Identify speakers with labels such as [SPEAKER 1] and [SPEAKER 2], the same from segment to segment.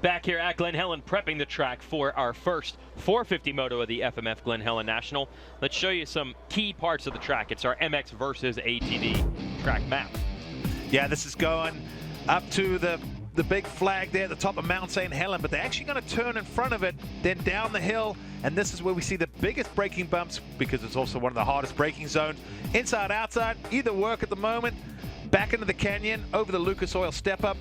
[SPEAKER 1] Back here at Glen Helen, prepping the track for our first 450 moto of the FMF Glen Helen National. Let's show you some key parts of the track. It's our MX versus ATV track map.
[SPEAKER 2] Yeah, this is going up to the big flag there at the top of Mount St. Helen, but they're actually going to turn in front of it, then down the hill, and this is where we see the biggest braking bumps because it's also one of the hardest braking zones. Inside, outside, either work at the moment. Back into the canyon, over the Lucas Oil step-up.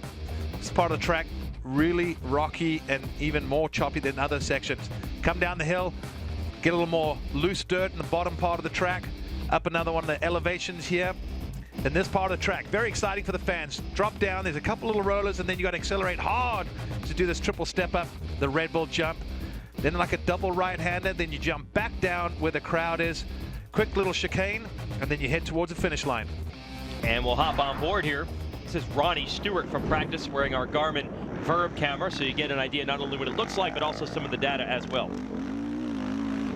[SPEAKER 2] This part of the track really rocky and even more choppy than other sections. Come down the hill, get a little more loose dirt in the bottom part of the track, up another one of the elevations here. And this part of the track, very exciting for the fans. Drop down, there's a couple little rollers, and then you got to accelerate hard to do this triple step up, the Red Bull jump. Then like a double right-hander, then you jump back down where the crowd is. Quick little chicane, and then you head towards the finish line.
[SPEAKER 1] And we'll hop on board here. This is Ronnie Stewart from practice wearing our Garmin Verb camera, so you get an idea not only what it looks like, but also some of the data as well.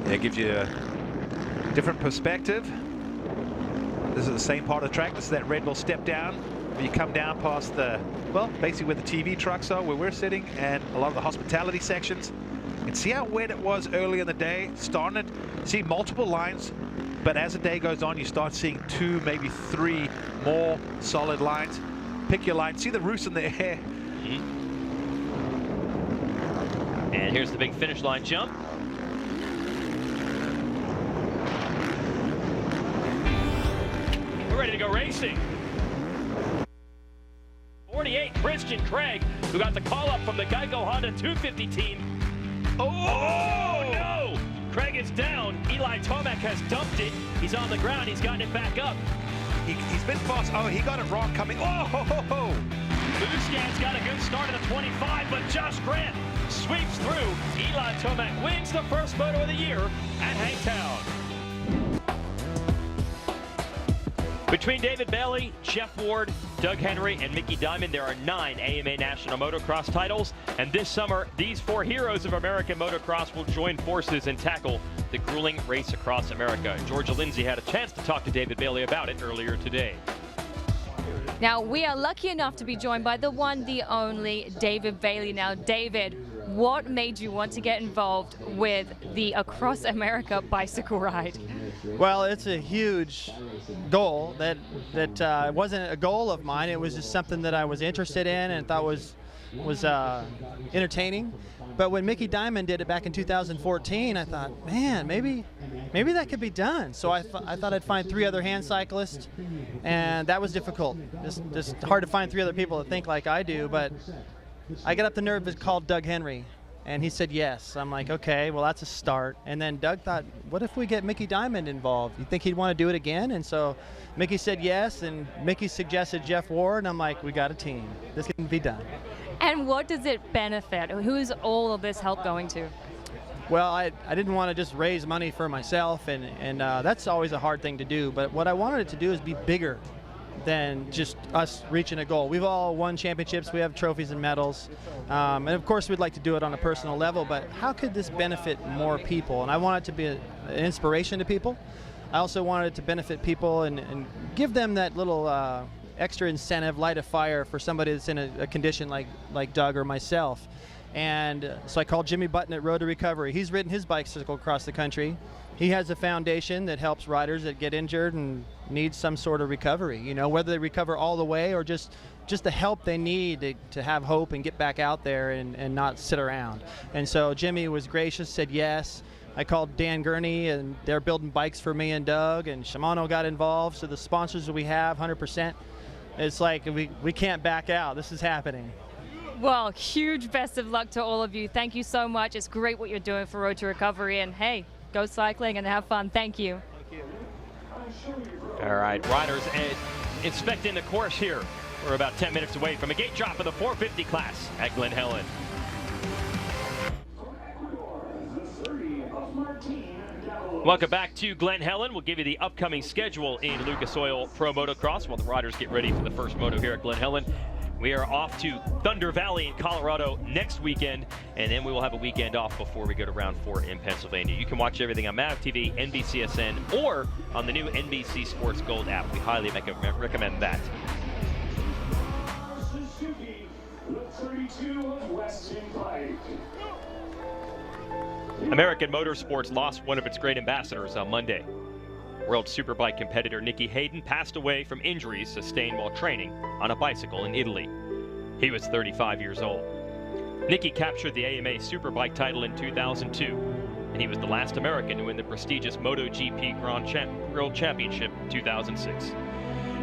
[SPEAKER 2] Yeah, it gives you a different perspective. This is the same part of the track. This is that Red Bull step down. Where you come down past the, well, basically where the TV trucks are, where we're sitting, and a lot of the hospitality sections. And see how wet it was earlier in the day. Started to see multiple lines, but as the day goes on, you start seeing 2, maybe 3 more solid lines. Pick your line. See the roofs in the air.
[SPEAKER 1] And here's the big finish line jump. We're ready to go racing. 48, Christian Craig, who got the call up from the Geico Honda 250 team. Oh no! Craig is down. Eli Tomac has dumped it. He's on the ground. He's gotten it back up.
[SPEAKER 2] He's been fast. Oh, he got it wrong coming. Oh, ho, ho, ho.
[SPEAKER 1] Busquets got a good start at the 25, but Josh Grant sweeps through. Eli Tomac wins the first moto of the year at Hangtown. Between David Bailey, Jeff Ward, Doug Henry, and Mickey Diamond, there are 9 AMA National Motocross titles. And this summer, these 4 heroes of American motocross will join forces and tackle the grueling race across America. Georgia Lindsay had a chance to talk to David Bailey about it earlier today.
[SPEAKER 3] Now, we are lucky enough to be joined by the one, the only David Bailey. Now, David, what made you want to get involved with the Across America bicycle ride?
[SPEAKER 4] Well, it's a huge goal that wasn't a goal of mine. It was just something that I was interested in and thought was entertaining. But when Mickey Diamond did it back in 2014, I thought, man, maybe that could be done. So I thought I'd find 3 other hand cyclists, and that was difficult. Just hard to find 3 other people that think like I do. But I got up the nerve to call Doug Henry, and he said yes. I'm like, okay, well, that's a start. And then Doug thought, what if we get Mickey Diamond involved? You think he'd want to do it again? And so Mickey said yes, and Mickey suggested Jeff Ward, and I'm like, we got a team. This can be done.
[SPEAKER 3] And what does it benefit? Who's all of this help going to?
[SPEAKER 4] Well, I didn't want to just raise money for myself, and that's always a hard thing to do. But what I wanted it to do is be bigger than just us reaching a goal. We've all won championships. We have trophies and medals. And of course, we'd like to do it on a personal level, but how could this benefit more people? And I want it to be an inspiration to people. I also wanted it to benefit people and give them that little extra incentive, light a fire for somebody that's in a condition like Doug or myself. And so I called Jimmy Button at Road to Recovery. He's ridden his bicycle across the country. He has a foundation that helps riders that get injured and need some sort of recovery, you know, whether they recover all the way or just the help they need to have hope and get back out there and not sit around. And so Jimmy was gracious, said yes. I called Dan Gurney, and they're building bikes for me and Doug, and Shimano got involved. So the sponsors that we have, 100%, it's like we can't back out. This is happening.
[SPEAKER 3] Well, huge best of luck to all of you. Thank you so much. It's great what you're doing for Road to Recovery, and hey, go cycling and have fun. Thank you.
[SPEAKER 4] Thank you.
[SPEAKER 1] All right, riders inspecting the course here. We're about 10 minutes away from a gate drop of the 450 class at Glen Helen. Welcome back to Glen Helen. We'll give you the upcoming schedule in Lucas Oil Pro Motocross while the riders get ready for the first moto here at Glen Helen. We are off to Thunder Valley in Colorado next weekend, and then we will have a weekend off before we go to round 4 in Pennsylvania. You can watch everything on MAV TV, NBCSN, or on the new NBC Sports Gold app. We highly recommend that.
[SPEAKER 5] 32 of Western Pike.
[SPEAKER 1] American Motorsports lost one of its great ambassadors on Monday. World Superbike competitor Nicky Hayden passed away from injuries sustained while training on a bicycle in Italy. He was 35 years old. Nicky captured the AMA Superbike title in 2002, and he was the last American to win the prestigious MotoGP World Championship in 2006.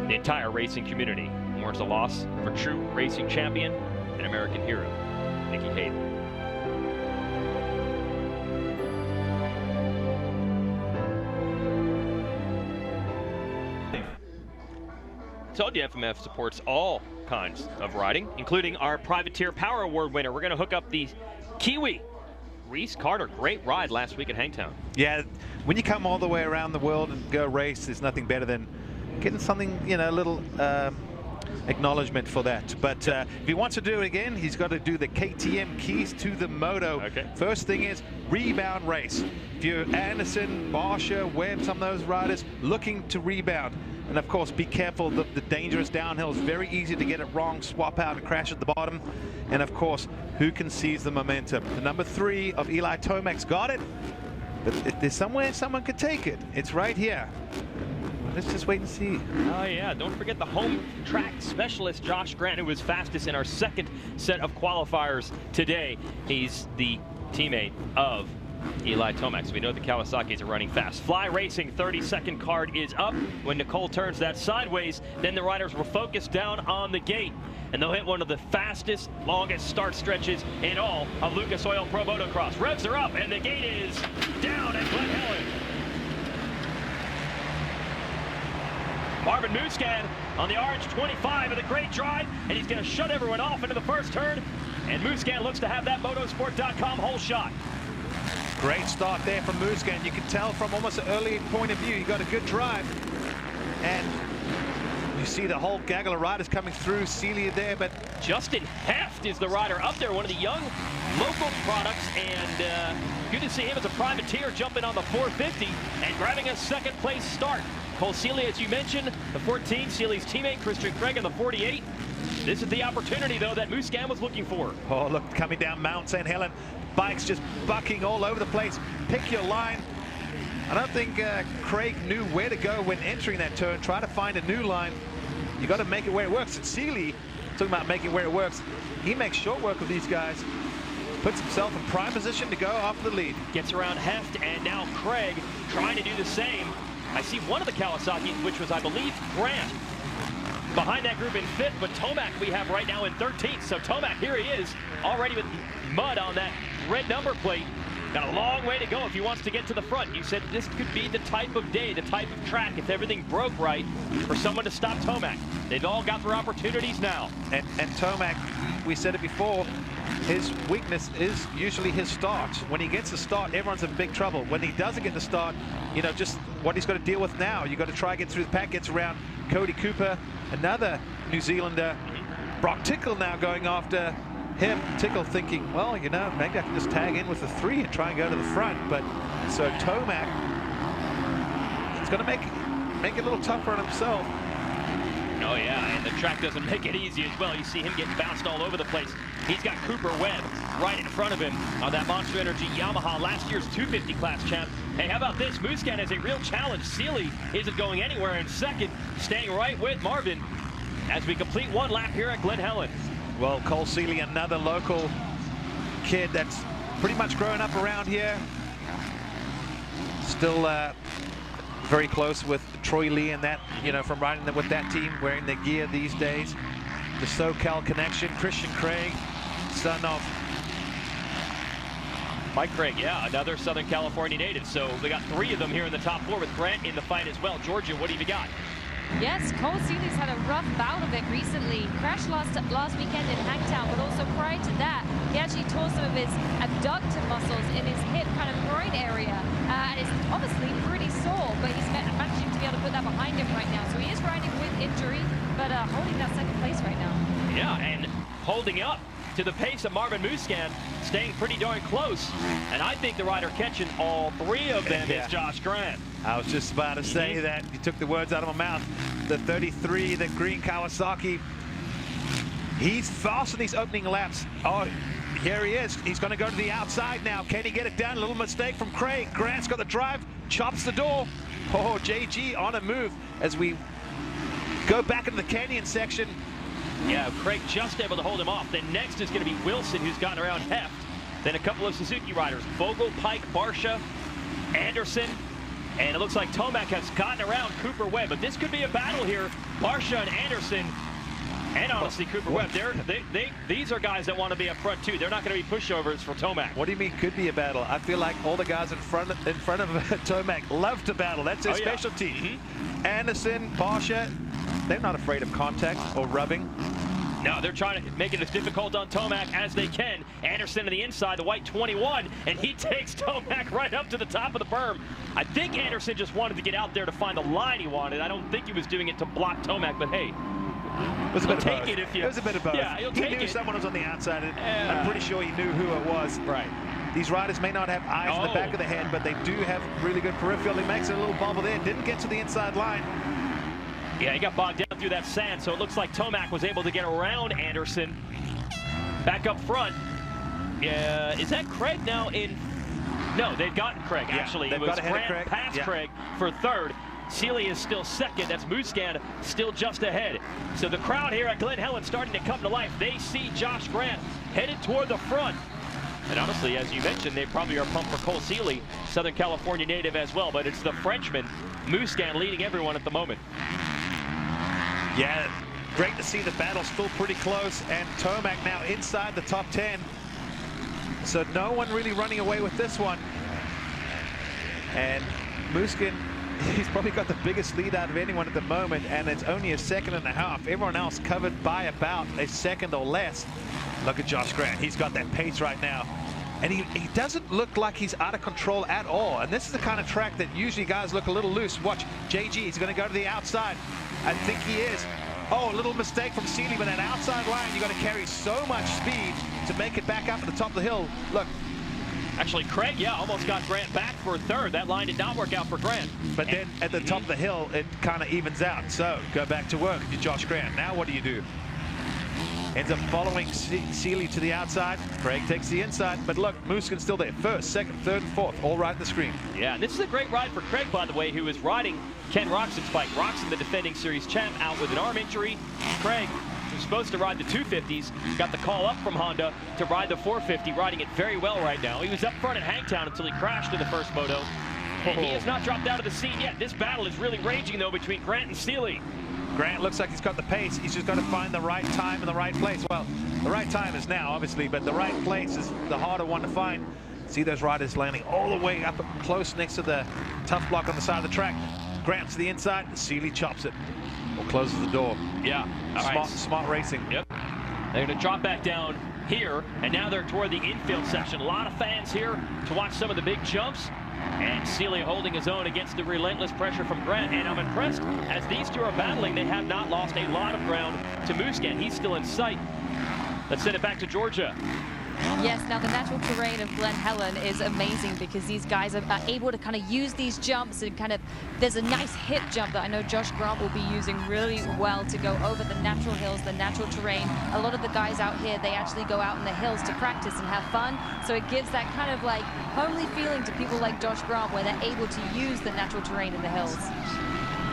[SPEAKER 1] The entire racing community mourns the loss of a true racing champion and American hero, Nicky Hayden. Told you FMF supports all kinds of riding, including our Privateer Power Award winner. We're going to hook up the Kiwi, Reese Carter. Great ride last week at Hangtown.
[SPEAKER 2] Yeah, when you come all the way around the world and go race, there's nothing better than getting something, you know, a little acknowledgement for that. But if he wants to do it again, he's got to do the KTM keys to the moto.
[SPEAKER 1] Okay.
[SPEAKER 2] First thing is rebound race. If you're Anderson, Barsha, Webb, some of those riders looking to rebound. And of course, be careful, the dangerous downhill is very easy to get it wrong, swap out and crash at the bottom. And of course, who can seize the momentum? The number 3 of Eli Tomac's got it, but if there's somewhere someone could take it, it's right here. Let's just wait and see.
[SPEAKER 1] Oh yeah, don't forget the home track specialist, Josh Grant, who was fastest in our second set of qualifiers today. He's the teammate of Eli Tomac. So we know the Kawasaki's are running fast. Fly Racing 30-second card is up. When Nicole turns that sideways, then the riders will focus down on the gate, and they'll hit one of the fastest, longest start stretches in all of Lucas Oil Pro Motocross. Revs are up, and the gate is down at Glen Helen. Marvin Muscan on the orange 25 with a great drive, and he's going to shut everyone off into the first turn. And Muscan looks to have that motorsport.com whole shot.
[SPEAKER 2] Great start there from Muscan. You can tell from almost an early point of view, he got a good drive. And you see the whole gaggle of riders coming through. Celia there, but
[SPEAKER 1] Justin Heft is the rider up there, one of the young local products, and good to see him as a privateer jumping on the 450 and grabbing a second place start. Cole Celia, as you mentioned, the 14, Celia's teammate Christian Craig on the 48. This is the opportunity, though, that Muscan was looking for.
[SPEAKER 2] oh, look, coming down Mount St. Helen. Bikes just bucking all over the place. Pick your line. I don't think Craig knew where to go when entering that turn. Try to find a new line. You got to make it where it works. And Seeley, talking about making where it works, he makes short work of these guys. Puts himself in prime position to go off the lead.
[SPEAKER 1] Gets around Heft, and now Craig trying to do the same. I see one of the Kawasaki, which was, I believe, Grant, behind that group in 5th, but Tomac we have right now in 13th. So Tomac, here he is, already with mud on that red number plate. Got a long way to go if he wants to get to the front. You said this could be the type of day, the type of track, if everything broke right, for someone to stop Tomac. They've all got their opportunities now.
[SPEAKER 2] And Tomac, we said it before, his weakness is usually his start. When he gets a start, everyone's in big trouble. When he doesn't get the start, you know, just what he's got to deal with now. You got to try to get through the pack, gets around Cody Cooper, another New Zealander. Brock Tickle now going after him. Tickle thinking, well, you know, maybe I can just tag in with the 3 and try and go to the front. But so Tomac, he's going to make it a little tougher on himself.
[SPEAKER 1] Oh yeah, and the track doesn't make it easy as well. You see him getting bounced all over the place. He's got Cooper Webb right in front of him on that Monster Energy Yamaha, last year's 250 class champ. Hey, how about this? Muscan has a real challenge. Seeley isn't going anywhere in second, staying right with Marvin as we complete one lap here at Glen Helen.
[SPEAKER 2] Well, Cole Seeley, another local kid that's pretty much grown up around here. Still very close with Troy Lee and that, you know, from riding with that team, wearing their gear these days. The SoCal connection. Christian Craig, son of
[SPEAKER 1] Mike Craig, yeah, another Southern California native. So we got 3 of them here in the top 4 with Grant in the fight as well. Georgia, what have you got?
[SPEAKER 3] Yes, Cole Seeley's had a rough bout of it recently. Crashed last weekend in Hangtown, but also prior to that, he actually tore some of his abductor muscles in his hip kind of groin area. And it's obviously pretty sore, but he's managing to be able to put that behind him right now. So he is riding with injury, but holding that second place right now.
[SPEAKER 1] Yeah, and holding up to the pace of Marvin Muscan, staying pretty darn close. And I think the rider catching all 3 of them is Josh Grant.
[SPEAKER 2] I was just about to say that. You took the words out of my mouth. The 33, the green Kawasaki. He's fast in these opening laps. Oh, here he is. He's going to go to the outside now. Can he get it done? A little mistake from Craig. Grant's got the drive, chops the door. Oh, JG on a move as we go back into the canyon section.
[SPEAKER 1] Yeah, Craig just able to hold him off. Then next is going to be Wilson, who's gotten around Heft. Then a couple of Suzuki riders, Vogel, Pike, Barsha, Anderson, and it looks like Tomac has gotten around Cooper Webb. But this could be a battle here. Barsha and Anderson, and honestly Cooper Webb, these are guys that want to be up front too. They're not going to be pushovers for Tomac.
[SPEAKER 2] What do you mean could be a battle? I feel like all the guys in front of Tomac love to battle. That's their specialty.
[SPEAKER 1] Mm-hmm.
[SPEAKER 2] Anderson, Barsha, they're not afraid of contact or rubbing.
[SPEAKER 1] No, they're trying to make it as difficult on Tomac as they can. Anderson to the inside, the white 21, and he takes Tomac right up to the top of the berm. I think Anderson just wanted to get out there to find the line he wanted. I don't think he was doing it to block Tomac, but hey,
[SPEAKER 2] it was a bit of both.
[SPEAKER 1] It
[SPEAKER 2] was a bit of both.
[SPEAKER 1] Yeah,
[SPEAKER 2] he knew someone was on the outside, and I'm pretty sure he knew who it was.
[SPEAKER 1] Right.
[SPEAKER 2] These riders may not have eyes in the back of the head, but they do have really good peripheral. He makes a little bobble there. Didn't get to the inside line.
[SPEAKER 1] Yeah, he got bogged down through that sand, so it looks like Tomac was able to get around Anderson. Back up front. Is that Craig now in? No, they've gotten Craig, actually. It was Grant past Craig for third. Seeley is still second. That's Muscan still just ahead. So the crowd here at Glen Helen starting to come to life. They see Josh Grant headed toward the front. And honestly, as you mentioned, they probably are pumped for Cole Seeley, Southern California native as well. But it's the Frenchman, Muscan, leading everyone at the moment.
[SPEAKER 2] Yeah, great to see the battle still pretty close, and Tomac now inside the top 10. So no one really running away with this one. And Muscan, he's probably got the biggest lead out of anyone at the moment, and it's only a second and a half. Everyone else covered by about a second or less. Look at Josh Grant. He's got that pace right now. And he doesn't look like he's out of control at all. And this is the kind of track that usually guys look a little loose. Watch, JG, he's going to go to the outside. I think he is. Oh, a little mistake from Seeley, but that outside line, you got to carry so much speed to make it back up at the top of the hill. Look.
[SPEAKER 1] Actually, Craig, almost got Grant back for third. That line did not work out for Grant.
[SPEAKER 2] But then at the top of the hill, it kind of evens out. So go back to work if you're Josh Grant. Now what do? Ends up following Seeley to the outside. Craig takes the inside, but look, Muscan's still there. First, second, third, and fourth, all right at the screen.
[SPEAKER 1] Yeah, and this is a great ride for Craig, by the way, who is riding Ken Roxon's bike. Roxon, the defending series champ, out with an arm injury. Craig, who's supposed to ride the 250s, got the call up from Honda to ride the 450, riding it very well right now. He was up front at Hangtown until he crashed in the first moto, and he has not dropped out of the scene yet. This battle is really raging, though, between Grant and Seeley.
[SPEAKER 2] Grant looks like he's got the pace. He's just got to find the right time and the right place. Well, the right time is now, obviously, but the right place is the harder one to find. See those riders landing all the way up close next to the tough block on the side of the track. Grant to the inside. Seeley chops it or closes the door.
[SPEAKER 1] Yeah.
[SPEAKER 2] Smart racing.
[SPEAKER 1] Yep. They're going to drop back down here, and now they're toward the infield section. A lot of fans here to watch some of the big jumps. And Seeley holding his own against the relentless pressure from Grant. And I'm impressed, as these two are battling, they have not lost a lot of ground to Muscan. He's still in sight. Let's send it back to Georgia.
[SPEAKER 3] Yes, now the natural terrain of Glen Helen is amazing because these guys are able to kind of use these jumps and kind of, there's a nice hit jump that I know Josh Grant will be using really well to go over the natural hills, the natural terrain. A lot of the guys out here, they actually go out in the hills to practice and have fun. So it gives that kind of like homely feeling to people like Josh Grant where they're able to use the natural terrain in the hills.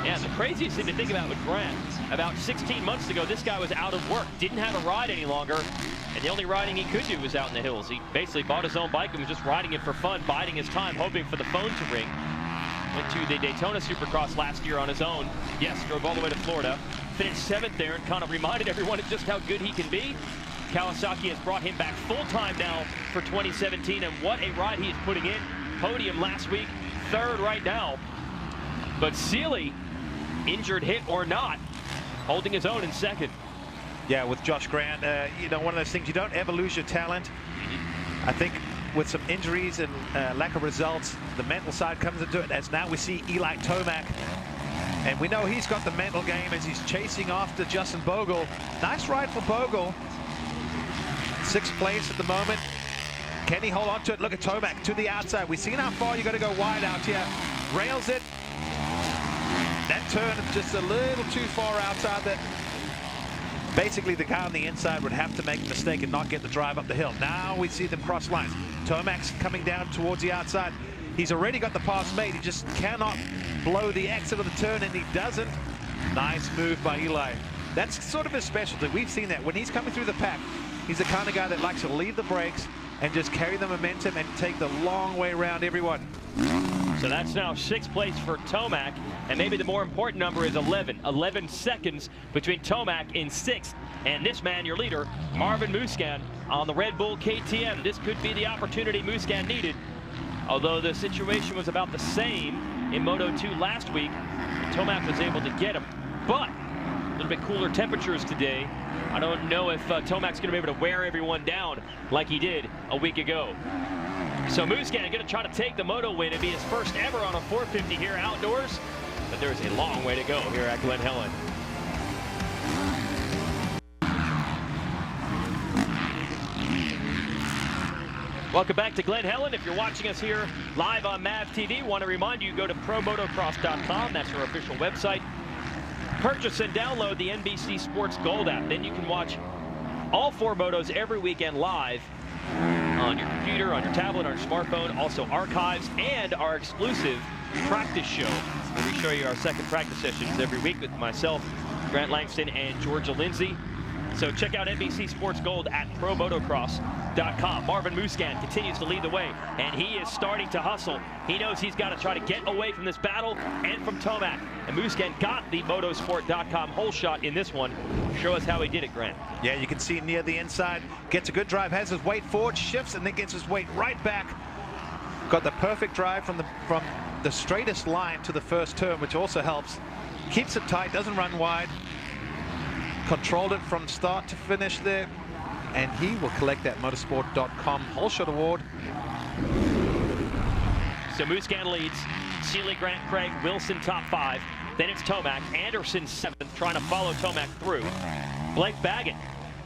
[SPEAKER 1] Yeah, the craziest thing to think about with Grant, about 16 months ago, this guy was out of work, didn't have a ride any longer, and the only riding he could do was out in the hills. He basically bought his own bike and was just riding it for fun, biding his time, hoping for the phone to ring. Went to the Daytona Supercross last year on his own. Yes, drove all the way to Florida. Finished 7th there and kind of reminded everyone of just how good he can be. Kawasaki has brought him back full-time now for 2017, and what a ride he is putting in. Podium last week, 3rd right now. But Seeley, injured, hit or not, holding his own in 2nd.
[SPEAKER 2] Yeah, with Josh Grant, you know, one of those things, you don't ever lose your talent. I think with some injuries and lack of results, the mental side comes into it, as now we see Eli Tomac. And we know he's got the mental game as he's chasing after Justin Bogle. Nice ride for Bogle. 6th place at the moment. Can he hold on to it? Look at Tomac to the outside. We've seen how far you got to go wide out here. Rails it. That turn just a little too far outside basically the guy on the inside would have to make a mistake and not get the drive up the hill. Now we see them cross lines. Tomac's coming down towards the outside. He's already got the pass made. He just cannot blow the exit of the turn, and he doesn't. Nice move by Eli. That's sort of his specialty. We've seen that when he's coming through the pack. He's the kind of guy that likes to leave the brakes and just carry the momentum and take the long way around everyone.
[SPEAKER 1] So that's now 6th place for Tomac, and maybe the more important number is 11. 11 seconds between Tomac in 6th and this man, your leader, Marvin Musquin, on the Red Bull KTM. This could be the opportunity Musquin needed, although the situation was about the same in Moto 2 last week. Tomac was able to get him, but a little bit cooler temperatures today. I don't know if Tomac's going to be able to wear everyone down like he did a week ago. So Musquin going to try to take the Moto win and be his first ever on a 450 here outdoors. But there's a long way to go here at Glen Helen. Welcome back to Glen Helen. If you're watching us here live on MAV TV, want to remind you, go to promotocross.com. That's our official website. Purchase and download the NBC Sports Gold app. Then you can watch all 4 motos every weekend live on your computer, on your tablet, on your smartphone. Also archives and our exclusive practice show, where we show you our second practice sessions every week with myself, Grant Langston, and Georgia Lindsay. So check out NBC Sports Gold at promotocross.com. Marvin Musquin continues to lead the way, and he is starting to hustle. He knows he's got to try to get away from this battle and from Tomac. And Musquin got the motosport.com hole shot in this one. Show us how he did it, Grant.
[SPEAKER 2] Yeah, you can see near the inside, gets a good drive, has his weight forward, shifts, and then gets his weight right back. Got the perfect drive from the straightest line to the first turn, which also helps. Keeps it tight, doesn't run wide. Controlled it from start to finish there, and he will collect that motorsport.com hole shot award.
[SPEAKER 1] So Musquin leads. Seeley, Grant, Craig, Wilson top 5. Then it's Tomac. Anderson 7th, trying to follow Tomac through. Blake Baggett,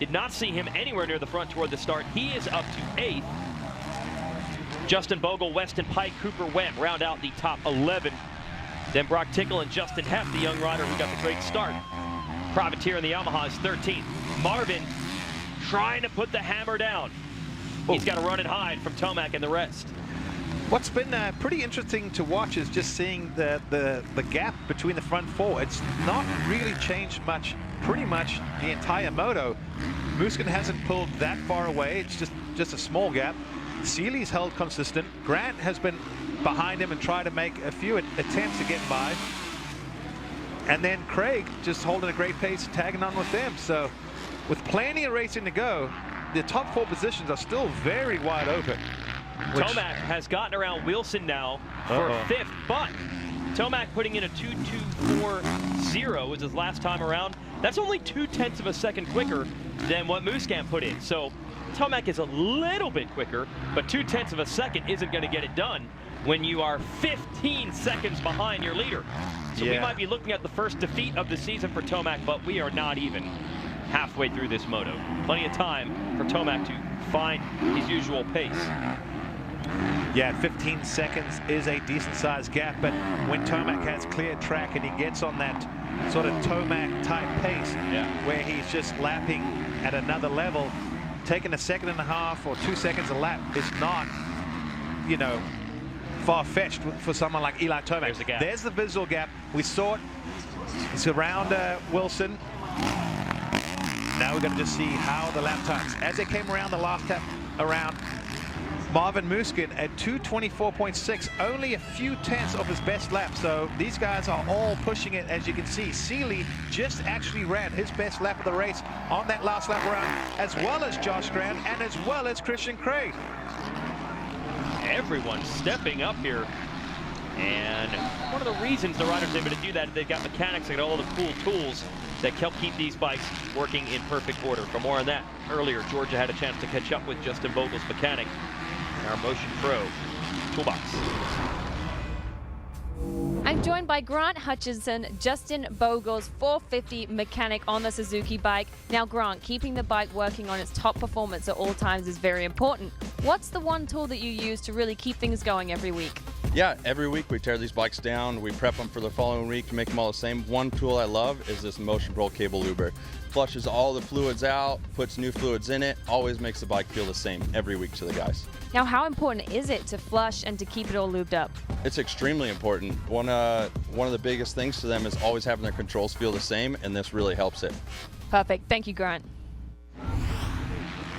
[SPEAKER 1] did not see him anywhere near the front toward the start. He is up to 8th. Justin Bogle, Weston Pike, Cooper Webb round out the top 11. Then Brock Tickle and Justin Heff, the young rider who got the great start. Privateer in the Yamaha is 13th. Marvin trying to put the hammer down. He's got to run and hide from Tomac and the rest.
[SPEAKER 2] What's been pretty interesting to watch is just seeing the gap between the front 4. It's not really changed much, pretty much the entire moto. Musquin hasn't pulled that far away. It's just a small gap. Seeley's held consistent. Grant has been behind him and tried to make a few attempts to get by. And then Craig just holding a great pace, tagging on with them. So with plenty of racing to go, the top 4 positions are still very wide open.
[SPEAKER 1] Tomac has gotten around Wilson now for 5th, but Tomac putting in a 2:2.40 was his last time around. That's only 0.2 of a second quicker than what Musquin put in. So Tomac is a little bit quicker, but 0.2 of a second isn't going to get it done when you are 15 seconds behind your leader. So we might be looking at the first defeat of the season for Tomac, but we are not even halfway through this moto. Plenty of time for Tomac to find his usual pace.
[SPEAKER 2] Yeah, 15 seconds is a decent-sized gap, but when Tomac has clear track and he gets on that sort of Tomac-type pace, where he's just lapping at another level, taking a 1.5 seconds or 2 seconds a lap is not, you know, far-fetched for someone like Eli Tomac.
[SPEAKER 1] There's the gap.
[SPEAKER 2] There's the visual gap. We saw it. It's around Wilson. Now we're going to just see how the lap times. As they came around the last tap around, Marvin Musquin at 2:24.6, only a few tenths of his best lap. So these guys are all pushing it, as you can see. Seeley just actually ran his best lap of the race on that last lap around, as well as Josh Grant and as well as Christian Craig.
[SPEAKER 1] Everyone stepping up here. And one of the reasons the riders are able to do that, they've got mechanics that got all the cool tools that help keep these bikes working in perfect order. For more on that, earlier, Georgia had a chance to catch up with Justin Bogle's mechanic in our Motion Pro toolbox.
[SPEAKER 3] I'm joined by Grant Hutchinson, Justin Bogle's 450 mechanic on the Suzuki bike. Now, Grant, keeping the bike working on its top performance at all times is very important. What's the one tool that you use to really keep things going every week?
[SPEAKER 6] Yeah, every week we tear these bikes down, we prep them for the following week to make them all the same. One tool I love is this Motion Pro cable luber. Flushes all the fluids out, puts new fluids in it, always makes the bike feel the same every week to the guys.
[SPEAKER 3] Now, how important is it to flush and to keep it all lubed up?
[SPEAKER 6] It's extremely important. One of the biggest things to them is always having their controls feel the same, and this really helps it.
[SPEAKER 3] Perfect. Thank you, Grant.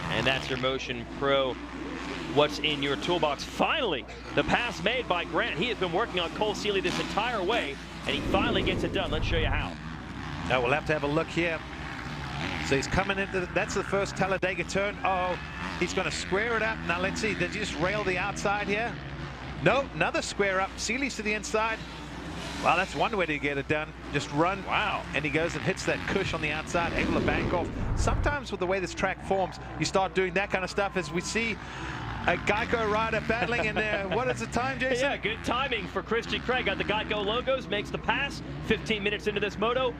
[SPEAKER 1] And that's your Motion Pro. What's in your toolbox? Finally, the pass made by Grant. He has been working on Cole Seeley this entire way, and he finally gets it done. Let's show you how.
[SPEAKER 2] Now we'll have to have a look here. So he's coming into, that's the first Talladega turn. Oh, he's going to square it up. Now let's see, did he just rail the outside here? No, another square up. Seeley's to the inside. Well, that's one way to get it done. Just run. Wow. And he goes and hits that cush on the outside, able to bank off. Sometimes with the way this track forms, you start doing that kind of stuff as we see a Geico rider battling in there. What is the time, Jason?
[SPEAKER 1] Yeah, good timing for Christian Craig. Got the Geico logos, makes the pass. 15 minutes into this moto.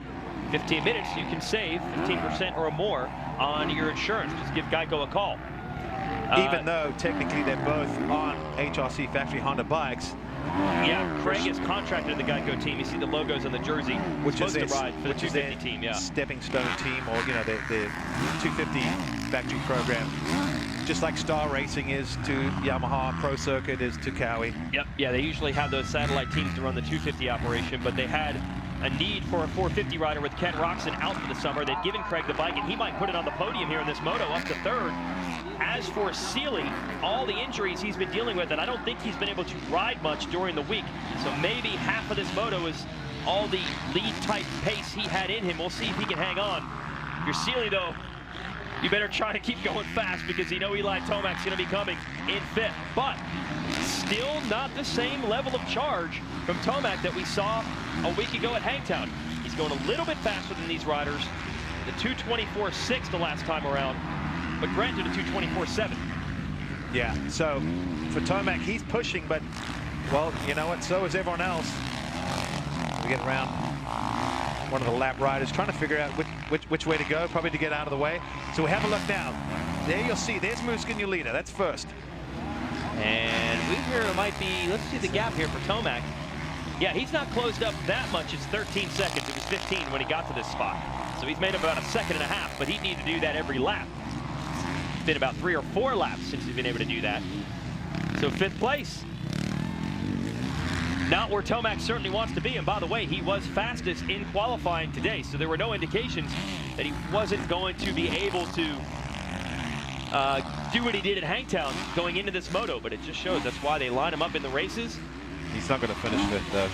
[SPEAKER 1] 15 minutes, you can save 15% or more on your insurance. Just give Geico a call.
[SPEAKER 2] Even though technically they're both on HRC factory Honda bikes.
[SPEAKER 1] Yeah, Craig is contracted to the Geico team. You see the logos on the jersey,
[SPEAKER 2] which is
[SPEAKER 1] to ride for the 250 team. Yeah,
[SPEAKER 2] stepping stone team, or you know, the 250 factory program. Just like Star Racing is to Yamaha, Pro Circuit is to Cowie.
[SPEAKER 1] Yep. Yeah, they usually have those satellite teams to run the 250 operation, but they had a need for a 450 rider with Ken Roxon out for the summer. They'd given Craig the bike, and he might put it on the podium here in this moto, up to third. As for Seeley, all the injuries he's been dealing with, and I don't think he's been able to ride much during the week. So maybe half of this moto is all the lead-type pace he had in him. We'll see if he can hang on. If you're Seeley, though, you better try to keep going fast because you know Eli Tomac's going to be coming in fifth. But still not the same level of charge from Tomac that we saw a week ago at Hangtown. He's going a little bit faster than these riders. The 2:24.6 the last time around, but Grant did a 2:24.7.
[SPEAKER 2] Yeah, so for Tomac, he's pushing, but, well, you know what, so is everyone else. We get around one of the lap riders trying to figure out which way to go, probably to get out of the way. So we have a look now. There you'll see, there's Muskin, your leader, that's first.
[SPEAKER 1] And we hear it might be, let's see the gap here for Tomac. Yeah, he's not closed up that much. It's 13 seconds. It was 15 when he got to this spot. So he's made about a second and a half, but he'd need to do that every lap. It's been about 3 or 4 laps since he's been able to do that. So fifth place. Not where Tomac certainly wants to be. And by the way, he was fastest in qualifying today. So there were no indications that he wasn't going to be able to do what he did at Hangtown going into this moto. But it just shows that's why they line him up in the races.
[SPEAKER 2] He's not going to finish fifth, though.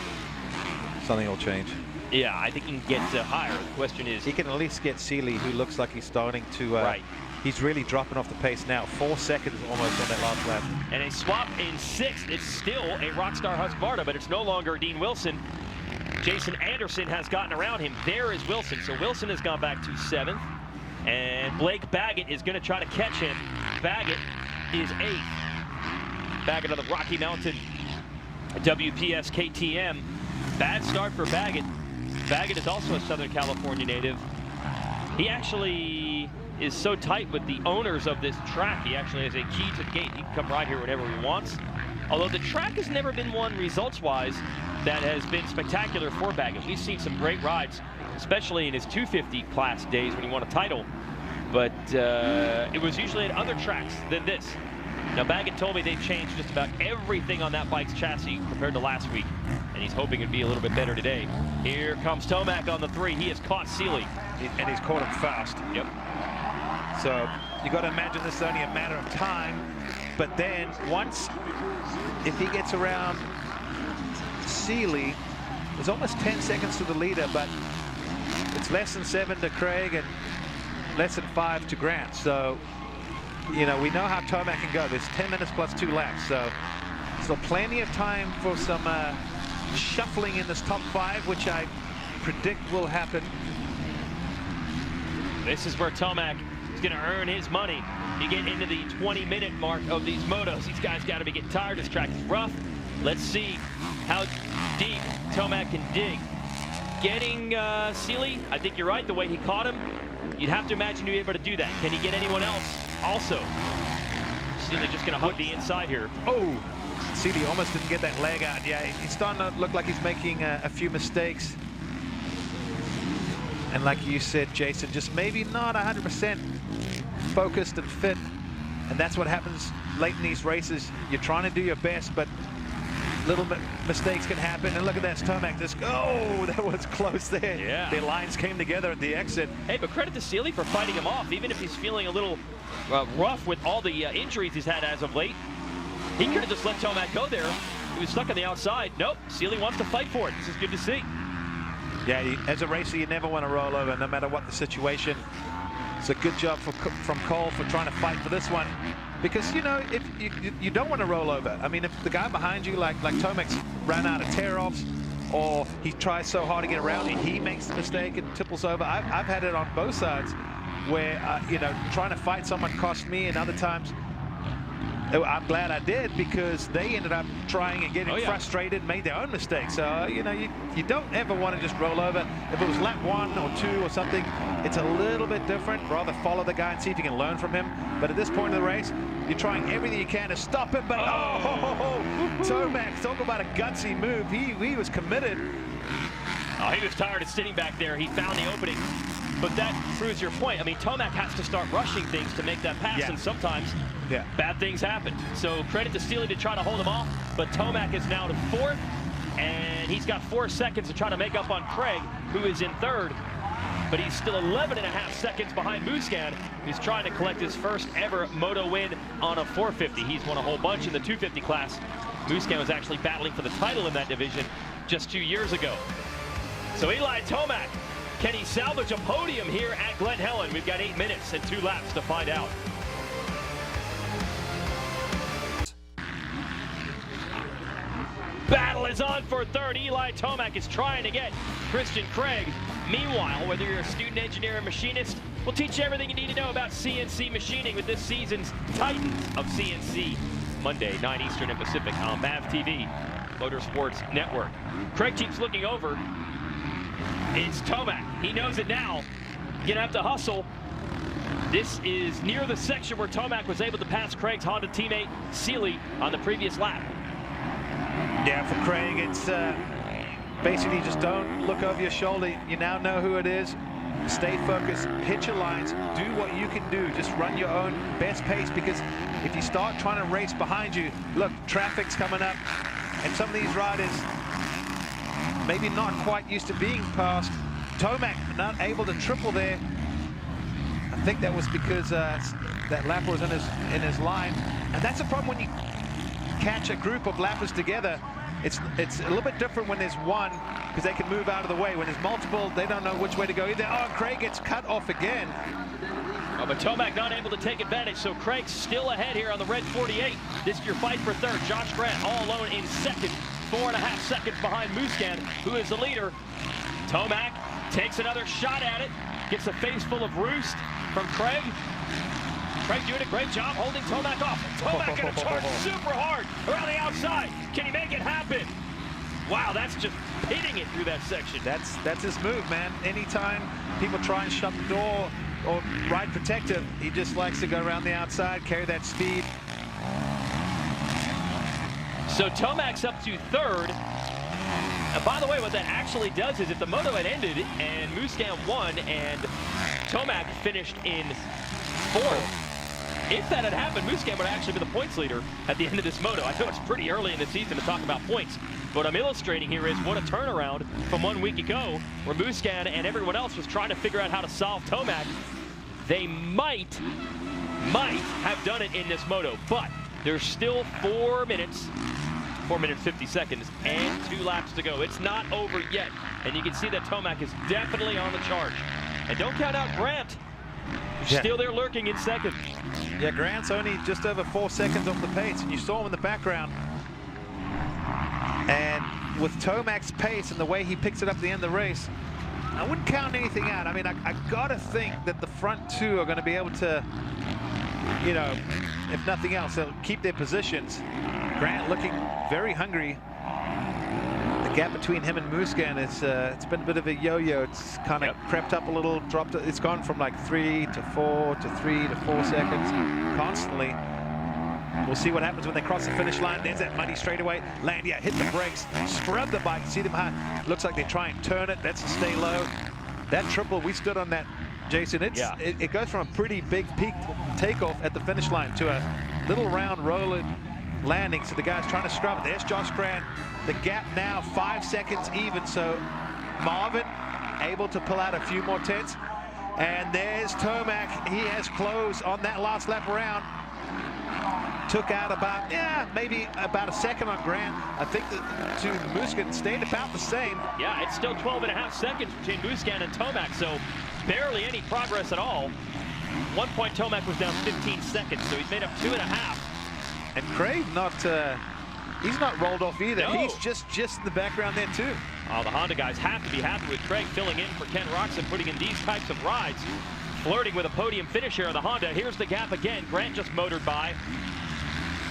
[SPEAKER 2] Something will change.
[SPEAKER 1] Yeah, I think he can get higher. The question is,
[SPEAKER 2] he can at least get Seeley, who looks like he's starting to. Right. He's really dropping off the pace now. 4 seconds almost on that last lap.
[SPEAKER 1] And a swap in sixth. It's still a Rockstar Husqvarna, but it's no longer Dean Wilson. Jason Anderson has gotten around him. There is Wilson. So Wilson has gone back to 7th. And Blake Baggett is going to try to catch him. Baggett is 8th. Baggett of the Rocky Mountain WPS KTM. Bad start for Baggett. Baggett is also a Southern California native. He actually is so tight with the owners of this track. He actually has a key to the gate. He can come ride here whenever he wants. Although the track has never been one results-wise that has been spectacular for Baggett. We've seen some great rides, especially in his 250 class days when he won a title. But it was usually at other tracks than this. Now, Baggett told me they've changed just about everything on that bike's chassis compared to last week, and he's hoping it'd be a little bit better today. Here comes Tomac on the 3. He has caught Seeley.
[SPEAKER 2] And he's caught him fast.
[SPEAKER 1] Yep.
[SPEAKER 2] So you got to imagine this is only a matter of time. But then once, if he gets around Seeley, there's almost 10 seconds to the leader, but it's less than 7 to Craig and less than 5 to Grant. So, you know, we know how Tomac can go. There's 10 minutes plus 2 laps. So plenty of time for some shuffling in this top 5, which I predict will happen.
[SPEAKER 1] This is where Tomac is going to earn his money. You get into the 20-minute mark of these motos. These guys got to be getting tired. This track is rough. Let's see how deep Tomac can dig. Getting Seeley, I think you're right, the way he caught him. You'd have to imagine you'd be able to do that. Can he get anyone else also? Seeley just going to hug the inside here.
[SPEAKER 2] Oh, Seeley almost didn't get that leg out. Yeah, he's starting to look like he's making a few mistakes. And like you said, Jason, just maybe not 100% focused and fit. And that's what happens late in these races. You're trying to do your best, but little mistakes can happen. And look at that, Tomac just, oh, that was close there.
[SPEAKER 1] Yeah.
[SPEAKER 2] The lines came together at the exit.
[SPEAKER 1] Hey, but credit to Seeley for fighting him off, even if he's feeling a little rough with all the injuries he's had as of late. He could have just let Tomac go there. He was stuck on the outside. Nope, Seeley wants to fight for it. This is good to see.
[SPEAKER 2] Yeah, as a racer, you never want to roll over, no matter what the situation. It's a good job from Cole for trying to fight for this one. Because, you know, if you don't want to roll over. I mean, if the guy behind you, like Tomac's ran out of tear-offs, or he tries so hard to get around you, he makes the mistake and tipples over. I've had it on both sides where, you know, trying to fight someone cost me, and other times I'm glad I did, because they ended up trying and getting frustrated, made their own mistakes. So, you know, you don't ever want to just roll over. If it was lap 1 or 2 or something, it's a little bit different. Rather follow the guy and see if you can learn from him. But at this point of the race, you're trying everything you can to stop him. But, Tomac, talk about a gutsy move. He was committed.
[SPEAKER 1] Oh, he was tired of sitting back there. He found the opening. But that proves your point. I mean, Tomac has to start rushing things to make that pass, and sometimes bad things happen. So credit to Seeley to try to hold him off, but Tomac is now to 4th, and he's got 4 seconds to try to make up on Craig, who is in 3rd. But he's still 11.5 seconds behind Musquin, who's trying to collect his first ever moto win on a 450. He's won a whole bunch in the 250 class. Musquin was actually battling for the title in that division just 2 years ago. So Eli Tomac, can he salvage a podium here at Glen Helen? We've got 8 minutes and 2 laps to find out. Battle is on for 3rd. Eli Tomac is trying to get Christian Craig. Meanwhile, whether you're a student engineer or machinist, we'll teach you everything you need to know about CNC machining with this season's Titans of CNC. Monday, 9 Eastern and Pacific on MAV TV, Motorsports Network. Craig keeps looking over. It's Tomac. He knows it now. Gonna have to hustle. This is near the section where Tomac was able to pass Craig's Honda teammate Seeley on the previous lap.
[SPEAKER 2] Yeah, for Craig, it's basically just don't look over your shoulder. You now know who it is. Stay focused, hit your lines, do what you can do. Just run your own best pace, because if you start trying to race behind you, look, traffic's coming up, and some of these riders maybe not quite used to being passed. Tomac not able to triple there. I think that was because that lapper was in his line, and that's a problem when you catch a group of lappers together. It's a little bit different when there's one, because they can move out of the way. When there's multiple, they don't know which way to go either. Oh, Craig gets cut off again.
[SPEAKER 1] Oh, but Tomac not able to take advantage, so Craig's still ahead here on the red 48. This is your fight for 3rd. Josh Grant all alone in 2nd, 4.5 seconds behind Musquin, who is the leader. Tomac takes another shot at it, gets a face full of roost from Craig. Craig doing a great job holding Tomac off. Tomac gonna charge super hard around the outside. Can he make it happen? Wow, that's just hitting it through that section.
[SPEAKER 2] That's his move, man. Anytime people try and shut the door or ride protective, he just likes to go around the outside, carry that speed.
[SPEAKER 1] So Tomac's up to 3rd. And by the way, what that actually does is if the moto had ended and Musquin won and Tomac finished in 4th, if that had happened, Musquin would actually be the points leader at the end of this moto. I know it's pretty early in the season to talk about points. What I'm illustrating here is what a turnaround from 1 week ago, where Musquin and everyone else was trying to figure out how to solve Tomac. They might have done it in this moto, but there's still 4 minutes 50 seconds, and 2 laps to go. It's not over yet, and you can see that Tomac is definitely on the charge. And don't count out Grant, who's still there lurking in 2nd.
[SPEAKER 2] Yeah, Grant's only just over 4 seconds off the pace, and you saw him in the background. And with Tomac's pace and the way he picks it up at the end of the race, I wouldn't count anything out. I mean, I gotta think that the front 2 are gonna be able to, you know, if nothing else, they'll keep their positions. Grant looking very hungry. The gap between him and Musquin is it's been a bit of a yo-yo. It's kind of crept up a little, dropped. It's gone from like 3 to 4 to 3 to 4 seconds constantly. We'll see what happens when they cross the finish line. There's that muddy straightaway. Landia hit the brakes, scrub the bike. See them high. Looks like they try and turn it. That's a stay low. That triple, we stood on that, Jason. It goes from a pretty big peak takeoff at the finish line to a little round roller landing. So the guy's trying to scrub it. There's Josh Grant. The gap now 5 seconds even. So Marvin able to pull out a few more tenths. And there's Tomac. He has closed on that last lap around. Took out about, maybe about a second on Grant. I think the two Musquin stayed about the same.
[SPEAKER 1] Yeah, it's still 12.5 seconds between Musquin and Tomac, so barely any progress at all. 1 point, Tomac was down 15 seconds, so he's made up 2.5.
[SPEAKER 2] And Craig he's not rolled off either.
[SPEAKER 1] No.
[SPEAKER 2] He's just in the background there too.
[SPEAKER 1] Oh, the Honda guys have to be happy with Craig filling in for Ken Roxon, putting in these types of rides, flirting with a podium finish here on the Honda. Here's the gap again. Grant just motored by.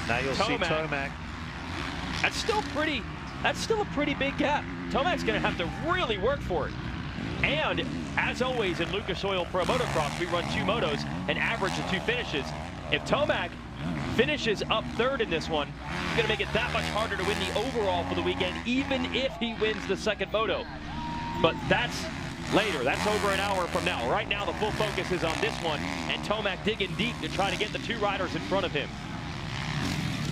[SPEAKER 2] Now you'll see Tomac.
[SPEAKER 1] That's still a pretty big gap. Tomac's going to have to really work for it. And as always in Lucas Oil Pro Motocross, we run 2 motos and average of 2 finishes. If Tomac finishes up third in this one, it's going to make it that much harder to win the overall for the weekend, even if he wins the second moto. But that's later. That's over an hour from now. Right now, the full focus is on this one, and Tomac digging deep to try to get the 2 riders in front of him.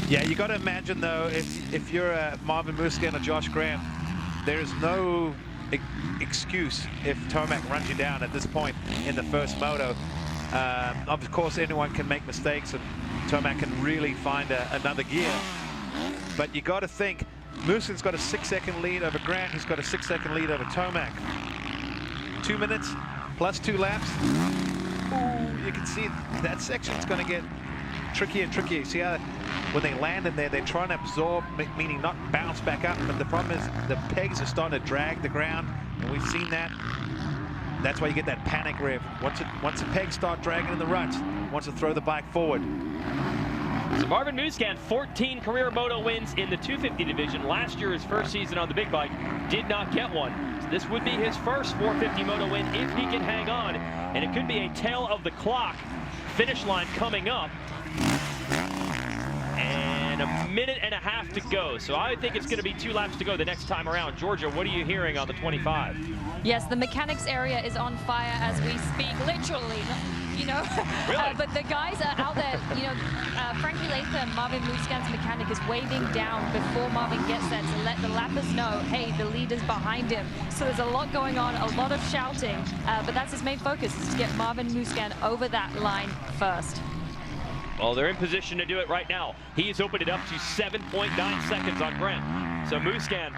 [SPEAKER 2] Yeah, you got to imagine though, if you're Marvin Musquin or Josh Grant, there's no excuse if Tomac runs you down at this point in the first moto. Of course, anyone can make mistakes, and Tomac can really find another gear. But you got to think, Musquin's got a 6-second lead over Grant. He's got a 6-second lead over Tomac. 2 minutes plus 2 laps. Ooh, you can see that section's going to get trickier and trickier. See how when they land in there, they're trying to absorb, meaning not bounce back up. But the problem is the pegs are starting to drag the ground, and we've seen that. That's why you get that panic rev. Once the pegs start dragging in the ruts, wants to throw the bike forward.
[SPEAKER 1] So Marvin Musquin, 14 career moto wins in the 250 division. Last year, his first season on the big bike, did not get one. So this would be his first 450 moto win if he can hang on. And it could be a tail of the clock finish line coming up. And a minute and a half to go. So I think it's going to be 2 laps to go the next time around. Georgia, what are you hearing on the 25?
[SPEAKER 3] Yes, the mechanics area is on fire as we speak, literally. You know,
[SPEAKER 1] Really?
[SPEAKER 3] but the guys are out there, you know, Frankie Latham, Marvin Musquin's mechanic, is waving down before Marvin gets there to let the lappers know, hey, the leader's behind him. So there's a lot going on, a lot of shouting, but that's his main focus, is to get Marvin Musquin over that line first.
[SPEAKER 1] Well, they're in position to do it right now. He has opened it up to 7.9 seconds on Grant. So Musquin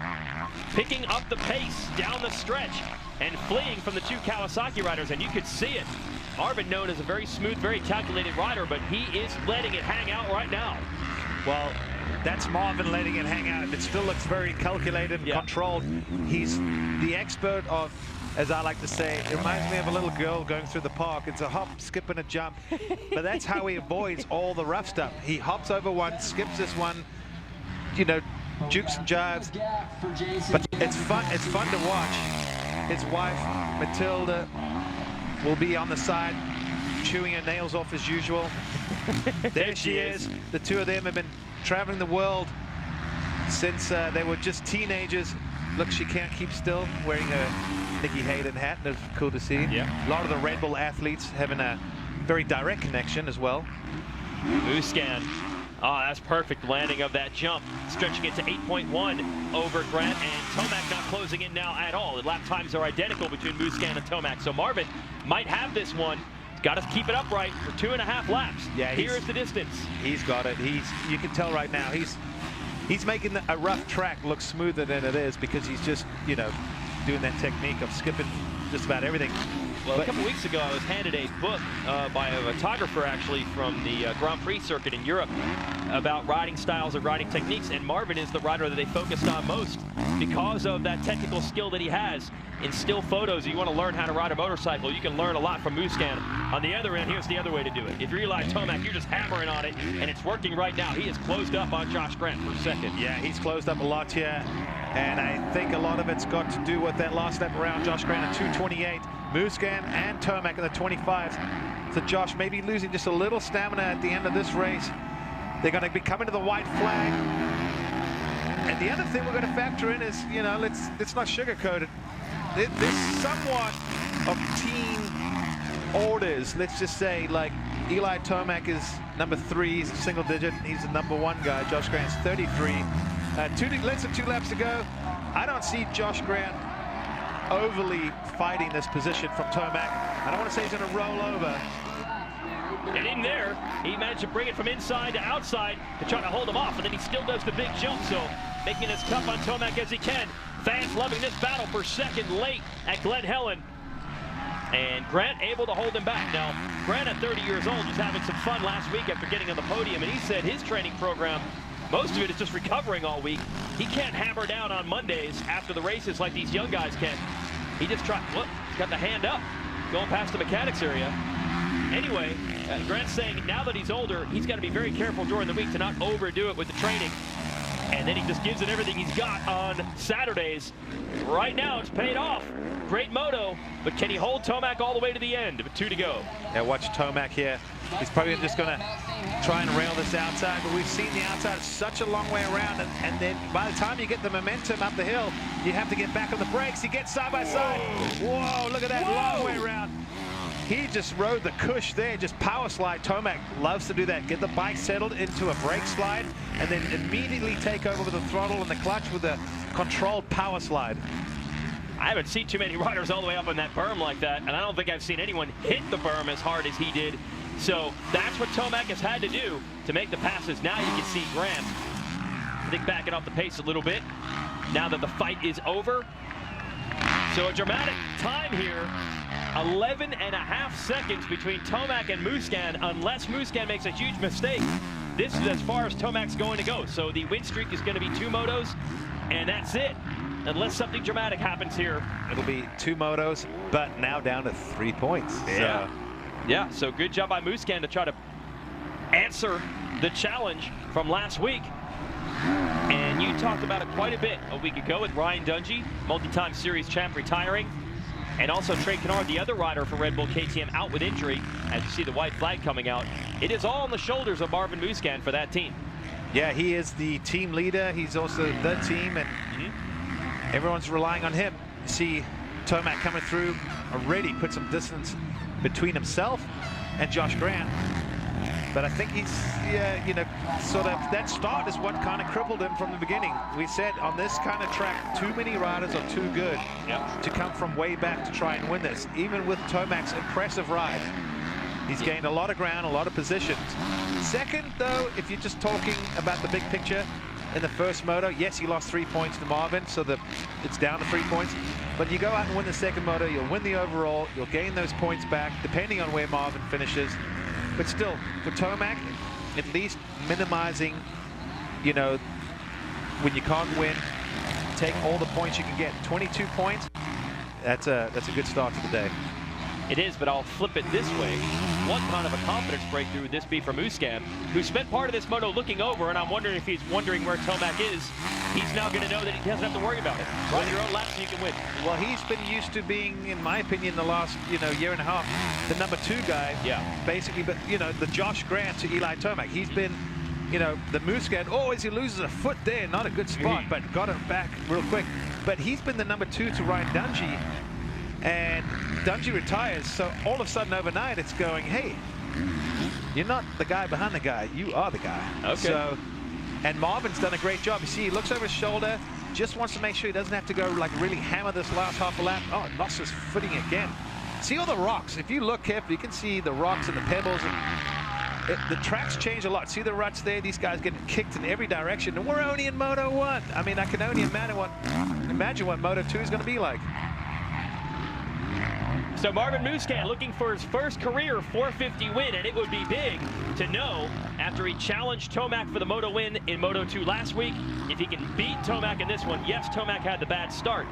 [SPEAKER 1] picking up the pace down the stretch and fleeing from the 2 Kawasaki riders, and you could see it. Marvin, known as a very smooth, very calculated rider, but he is letting it hang out right now.
[SPEAKER 2] Well, that's Marvin letting it hang out. It still looks very calculated and controlled. He's the expert of, as I like to say, it reminds me of a little girl going through the park. It's a hop, skip, and a jump. But that's how he avoids all the rough stuff. He hops over one, skips this one, you know, jukes and jives. But it's fun to watch. His wife, Matilda, will be on the side, chewing her nails off as usual. There she is. The 2 of them have been traveling the world since they were just teenagers. Look, she can't keep still, wearing her Nikki Hayden hat. That's cool to see.
[SPEAKER 1] Yeah.
[SPEAKER 2] A lot of the Red Bull athletes having a very direct connection as well.
[SPEAKER 1] Musquin. Oh, that's perfect landing of that jump, stretching it to 8.1 over Grant, and Tomac not closing in now at all. The lap times are identical between Musquin and Tomac, so Marvin might have this one. Got to keep it upright for 2.5 laps.
[SPEAKER 2] Yeah,
[SPEAKER 1] here is the distance.
[SPEAKER 2] He's got it. You can tell right now he's making a rough track look smoother than it is, because he's just, you know, doing that technique of skipping just about everything.
[SPEAKER 1] Well, a couple weeks ago, I was handed a book by a photographer, actually, from the Grand Prix circuit in Europe about riding styles and riding techniques, and Marvin is the rider that they focused on most because of that technical skill that he has. In still photos, you want to learn how to ride a motorcycle, you can learn a lot from Musquin. On the other end, here's the other way to do it. If you're Eli Tomac, you're just hammering on it, and it's working right now. He is closed up on Josh Grant for second.
[SPEAKER 2] Yeah, he's closed up a lot here, and I think a lot of it's got to do with that last lap around. Josh Grant at 2:28, Musquin and Tomac in the 25s. So Josh maybe losing just a little stamina at the end of this race. They're going to be coming to the white flag. And the other thing we're going to factor in is, you know, let's not sugarcoat it. There's somewhat of team orders. Let's just say, like, Eli Tomac is number 3, he's a single digit. He's the number 1 guy. Josh Grant's 33. Less than 2 laps to go. I don't see Josh Grant overly fighting this position from Tomac. I don't want to say he's going to roll over.
[SPEAKER 1] And in there, he managed to bring it from inside to outside to try to hold him off, and then he still does the big jump, so making it as tough on Tomac as he can. Fans loving this battle for second late at Glen Helen. And Grant able to hold him back. Now, Grant at 30 years old was having some fun last week after getting on the podium, and he said his training program, most of it is just recovering all week. He can't hammer down on Mondays after the races like these young guys can. He just got the hand up, going past the mechanics area. Anyway, Grant's saying now that he's older, he's got to be very careful during the week to not overdo it with the training. And then he just gives it everything he's got on Saturdays. Right now, it's paid off. Great moto, but can he hold Tomac all the way to the end? With 2 to go.
[SPEAKER 2] Yeah, watch Tomac here. He's probably just going to try and rail this outside, but we've seen the outside such a long way around, and then by the time you get the momentum up the hill, you have to get back on the brakes. You get side by side. Whoa, look at that long way around. He just rode the cush there, just power slide. Tomac loves to do that. Get the bike settled into a brake slide and then immediately take over with the throttle and the clutch with a controlled power slide.
[SPEAKER 1] I haven't seen too many riders all the way up on that berm like that, and I don't think I've seen anyone hit the berm as hard as he did. So that's what Tomac has had to do to make the passes. Now you can see Grant, I think, backing off the pace a little bit now that the fight is over. So a dramatic time here. 11.5 seconds between Tomac and Musquin, unless Musquin makes a huge mistake. This is as far as Tomac's going to go. So the win streak is going to be 2 motos, and that's it. Unless something dramatic happens here.
[SPEAKER 2] It'll be 2 motos, but now down to 3 points.
[SPEAKER 1] Yeah. Yeah, so good job by Musquin to try to answer the challenge from last week. And you talked about it quite a bit a week ago with Ryan Dungey, multi-time series champ, retiring. And also Trey Canard, the other rider for Red Bull KTM, out with injury. As you see the white flag coming out, it is all on the shoulders of Marvin Musquin for that team.
[SPEAKER 2] Yeah, he is the team leader. He's also the team, and everyone's relying on him. You see Tomac coming through, already put some distance between himself and Josh Grant. But I think he's, you know, sort of that start is what kind of crippled him from the beginning. We said on this kind of track, too many riders are too good to come from way back to try and win this. Even with Tomac's impressive ride, he's gained a lot of ground, a lot of positions. Second, though, if you're just talking about the big picture, in the first moto, yes, he lost 3 points to Marvin, so it's down to 3 points. But you go out and win the second moto, you'll win the overall, you'll gain those points back, depending on where Marvin finishes. But still, for Tomac, at least minimizing, you know, when you can't win, take all the points you can get. 22 points, that's a good start to the day.
[SPEAKER 1] It is, but I'll flip it this way. What kind of a confidence breakthrough would this be for Musquin, who spent part of this moto looking over, and I'm wondering if he's wondering where Tomac is. He's now going to know that he doesn't have to worry about it. Run your own laps and you can win.
[SPEAKER 2] Well, he's been used to being, in my opinion, the last, year and a half, the number 2 guy. Yeah. Basically, but, the Josh Grant to Eli Tomac. He's been, the Musquin, always he loses a foot there, not a good spot, but got it back real quick. But he's been the number 2 to Ryan Dungey. And Dungey retires, so all of a sudden overnight it's going, hey, you're not the guy behind the guy, you are the guy. Okay. So, and Marvin's done a great job. You see, he looks over his shoulder, just wants to make sure he doesn't have to go like really hammer this last half a lap. Oh, lost his footing again. See all the rocks. If you look carefully, you can see the rocks and the pebbles. And the tracks change a lot. See the ruts there? These guys getting kicked in every direction. And we're only in Moto 1. I mean, I can only imagine what Moto 2 is going to be like.
[SPEAKER 1] So Marvin Musquin looking for his first career 450 win, and it would be big to know after he challenged Tomac for the Moto win in Moto 2 last week, if he can beat Tomac in this one. Yes, Tomac had the bad start,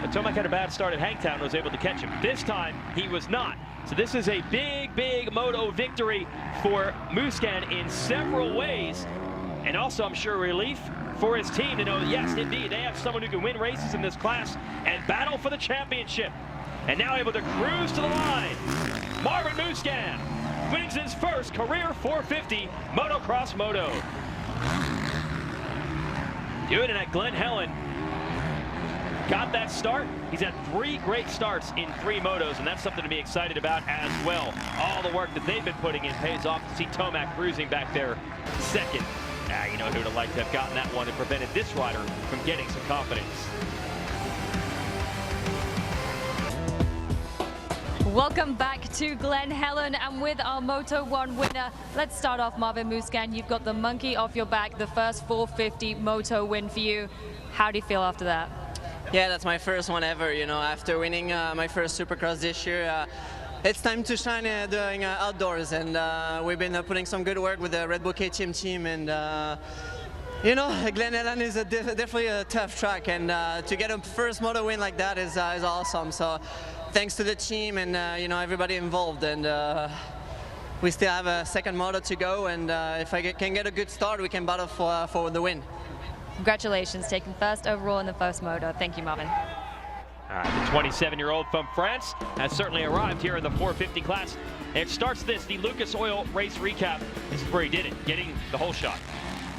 [SPEAKER 1] but Tomac had a bad start at Hangtown and was able to catch him. This time, he was not. So this is a big, big Moto victory for Musquin in several ways, and also, I'm sure, relief for his team to know that, yes, indeed, they have someone who can win races in this class and battle for the championship. And now able to cruise to the line, Marvin Musquin. wins his first career 450 Motocross Moto. Doing it at Glen Helen. Got that start. He's had 3 great starts in 3 motos, and that's something to be excited about as well. All the work that they've been putting in pays off to see Tomac cruising back there second. You know who would have liked to have gotten that one and prevented this rider from getting some confidence.
[SPEAKER 3] Welcome back to Glen Helen, and with our Moto 1 winner, let's start off, Marvin Musquin. You've got the monkey off your back, the first 450 Moto win for you. How do you feel after that?
[SPEAKER 7] Yeah, that's my first one ever, you know, after winning my first Supercross this year. It's time to shine doing outdoors, and we've been putting some good work with the Red Bull KTM team, and you know, Glen Helen is definitely a tough track, and to get a first moto win like that is awesome. So thanks to the team and you know, everybody involved, and we still have a second moto to go, and if I can get a good start, we can battle for the win.
[SPEAKER 3] Congratulations, taking first overall in the first moto. Thank you, Marvin.
[SPEAKER 1] All right, the 27-year-old from France has certainly arrived here in the 450 class. It starts the Lucas Oil race recap. This is where he did it, getting the whole shot.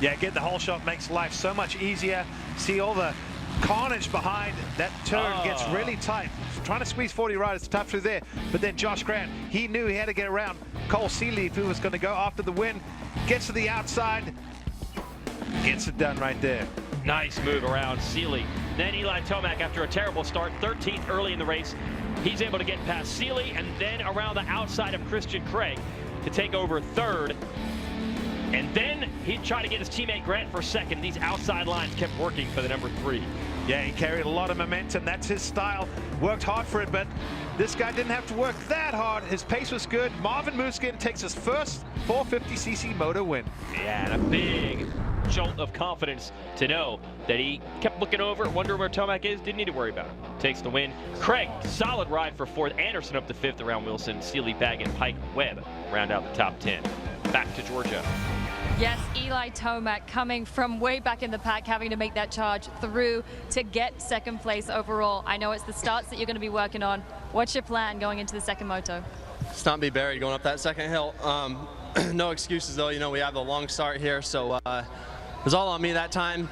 [SPEAKER 2] Yeah, getting the whole shot makes life so much easier. See all the carnage behind. That turn gets really tight. Trying to squeeze 40 riders tough through there. But then Josh Grant, he knew he had to get around Cole Sealeaf, who was going to go after the win. Gets to the outside. Gets it done right there.
[SPEAKER 1] Nice move around Seeley. Then Eli Tomac, after a terrible start, 13th early in the race, he's able to get past Seeley and then around the outside of Christian Craig to take over 3rd. And then he'd try to get his teammate Grant for 2nd. These outside lines kept working for the number 3.
[SPEAKER 2] Yeah, he carried a lot of momentum. That's his style. Worked hard for it, but this guy didn't have to work that hard. His pace was good. Marvin Musquin takes his first 450cc moto win.
[SPEAKER 1] Yeah, and a big jolt of confidence to know that he kept looking over, wondering where Tomac is, didn't need to worry about it. Takes the win. Craig, solid ride for 4th. Anderson up to 5th around Wilson. Seeley, Baggett, Pike, Webb round out the top 10. Back to Georgia.
[SPEAKER 3] Yes, Eli Tomac coming from way back in the pack, having to make that charge through to get 2nd place overall. I know it's the starts that you're going to be working on. What's your plan going into the 2nd moto?
[SPEAKER 7] Just not be buried going up that 2nd hill. No excuses though, you know, we have the long start here, so it was all on me that time,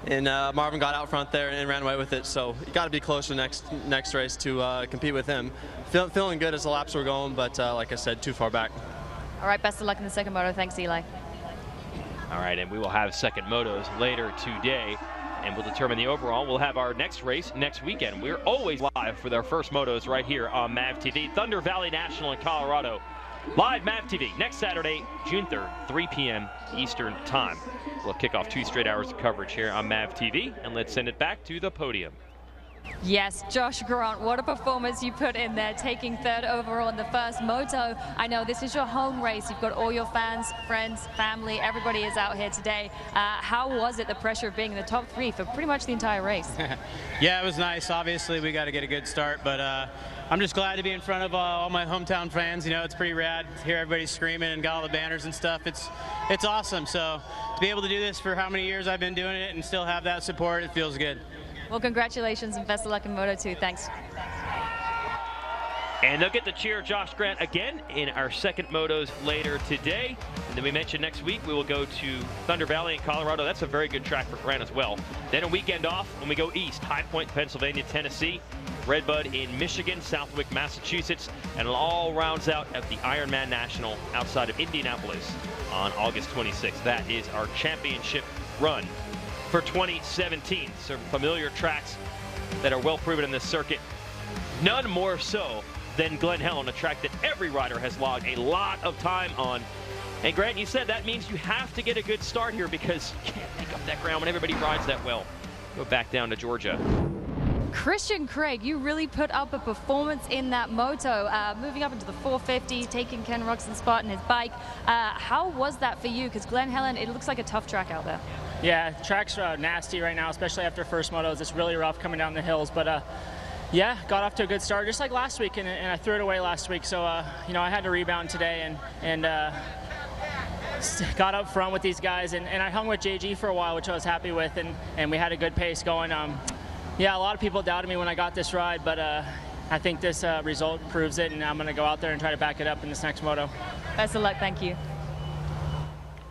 [SPEAKER 7] and Marvin got out front there and ran away with it, so you got to be close to the next race to compete with him. Feeling good as the laps were going, but like I said, too far back.
[SPEAKER 3] All right, best of luck in the 2nd moto. Thanks, Eli.
[SPEAKER 1] All right, and we will have 2nd motos later today, and we'll determine the overall. We'll have our next race next weekend. We're always live for their first motos right here on MAV TV. Thunder Valley National in Colorado. Live MAV TV next Saturday, June 3rd, 3 p.m. Eastern Time. We'll kick off 2 straight hours of coverage here on MAV TV, and let's send it back to the podium.
[SPEAKER 3] Yes, Josh Grant, what a performance you put in there, taking 3rd overall in the first moto. I know this is your home race. You've got all your fans, friends, family, everybody is out here today. How was it, the pressure of being in the top 3 for pretty much the entire race?
[SPEAKER 8] Yeah, it was nice. Obviously, we got to get a good start, but I'm just glad to be in front of all my hometown fans. You know, it's pretty rad to hear everybody screaming and got all the banners and stuff. It's awesome. So to be able to do this for how many years I've been doing it and still have that support, it feels good.
[SPEAKER 3] Well, congratulations and best of luck in Moto 2. Thanks.
[SPEAKER 1] And they'll get to cheer Josh Grant again in our 2nd motos later today. And then we mentioned next week we will go to Thunder Valley in Colorado. That's a very good track for Grant as well. Then a weekend off when we go east, High Point, Pennsylvania, Tennessee, Redbud in Michigan, Southwick, Massachusetts, and it all rounds out at the Ironman National outside of Indianapolis on August 26th. That is our championship run for 2017. Some familiar tracks that are well proven in this circuit. None more so than Glen Helen, a track that every rider has logged a lot of time on. And Grant, you said that means you have to get a good start here because you can't pick up that ground when everybody rides that well. Go back down to Georgia.
[SPEAKER 3] Christian Craig, you really put up a performance in that moto, moving up into the 450, taking Ken Ruxin's spot in his bike. How was that for you? Because Glen Helen, it looks like a tough track out there.
[SPEAKER 9] Yeah, track's nasty right now, especially after first motos. It's really rough coming down the hills, but yeah, got off to a good start, just like last week, and I threw it away last week. So you know, I had to rebound today and got up front with these guys, and I hung with JG for a while, which I was happy with, and we had a good pace going. Yeah, a lot of people doubted me when I got this ride, but I think this result proves it, and I'm going to go out there and try to back it up in this next moto.
[SPEAKER 3] Best of luck. Thank you.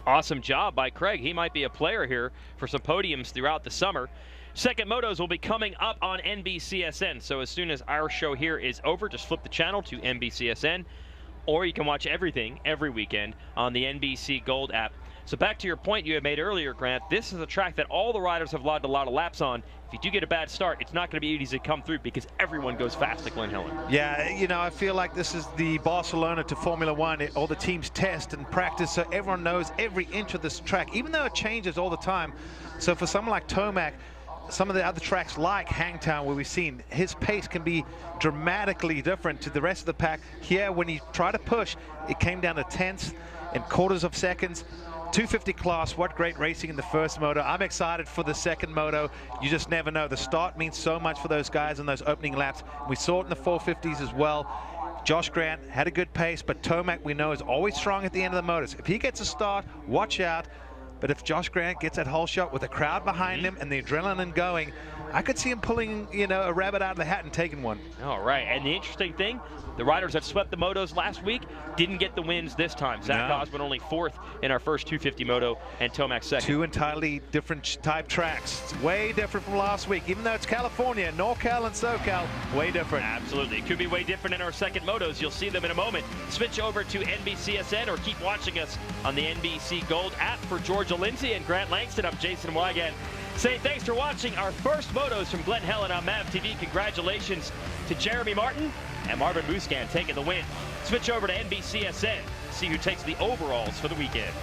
[SPEAKER 1] Awesome job by Craig. He might be a player here for some podiums throughout the summer. Second motos will be coming up on NBCSN. So as soon as our show here is over, just flip the channel to NBCSN, or you can watch everything every weekend on the NBC Gold app. So back to your point you had made earlier, Grant, this is a track that all the riders have logged a lot of laps on. If you do get a bad start, it's not going to be easy to come through because everyone goes fast at Glen Helen.
[SPEAKER 2] Yeah, you know, I feel like this is the Barcelona to Formula One. All the teams test and practice, so everyone knows every inch of this track, even though it changes all the time. So for someone like Tomac, some of the other tracks like Hangtown, where we've seen his pace can be dramatically different to the rest of the pack. Here, when he tried to push, it came down to tenths and quarters of seconds. 250 class, what great racing in the first moto. I'm excited for the second moto. You just never know. The start means so much for those guys in those opening laps. We saw it in the 450s as well. Josh Grant had a good pace, but Tomac, we know, is always strong at the end of the motors. If he gets a start, watch out. But if Josh Grant gets that whole shot with the crowd behind him and the adrenaline going, I could see him pulling, you know, a rabbit out of the hat and taking one.
[SPEAKER 1] All right, and the interesting thing, the riders that swept the motos last week didn't get the wins this time. Zach Osmond only 4th in our first 250 moto, and Tomac 2nd.
[SPEAKER 2] Two entirely different type tracks. It's way different from last week. Even though it's California, NorCal and SoCal, way different.
[SPEAKER 1] Absolutely. It could be way different in our second motos. You'll see them in a moment. Switch over to NBCSN or keep watching us on the NBC Gold app. For Georgia Lindsay and Grant Langston, I'm Jason Wygant. Saying thanks for watching our first motos from Glen Helen on MAV TV. Congratulations to Jeremy Martin and Marvin Muscan taking the win. Switch over to NBCSN, see who takes the overalls for the weekend.